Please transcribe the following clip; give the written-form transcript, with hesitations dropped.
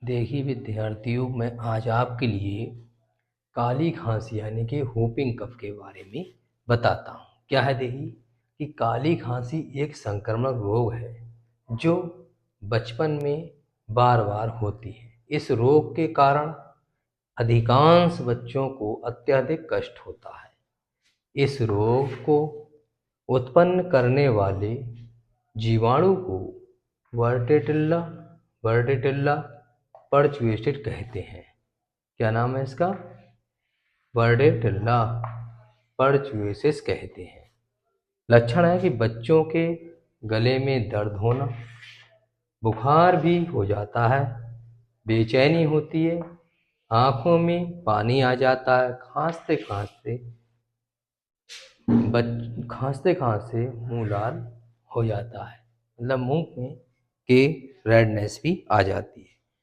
देखिए विद्यार्थियों, मैं आज आपके लिए काली खांसी यानी कि whooping कफ के बारे में बताता हूँ। क्या है देखिए कि काली खांसी एक संक्रामक रोग है जो बचपन में बार बार होती है। इस रोग के कारण अधिकांश बच्चों को अत्यधिक कष्ट होता है। इस रोग को उत्पन्न करने वाले जीवाणु को वर्टेटिल्ला वर्डेटिल्ला परचुएसिस कहते हैं। क्या नाम है इसका? वर्डेटिल्ला परचुएसिस कहते हैं। लक्षण है कि बच्चों के गले में दर्द होना, बुखार भी हो जाता है, बेचैनी होती है, आंखों में पानी आ जाता है, खांसते खांसते मुंह लाल हो जाता है, मतलब मुंह में के रेडनेस भी आ जाती है।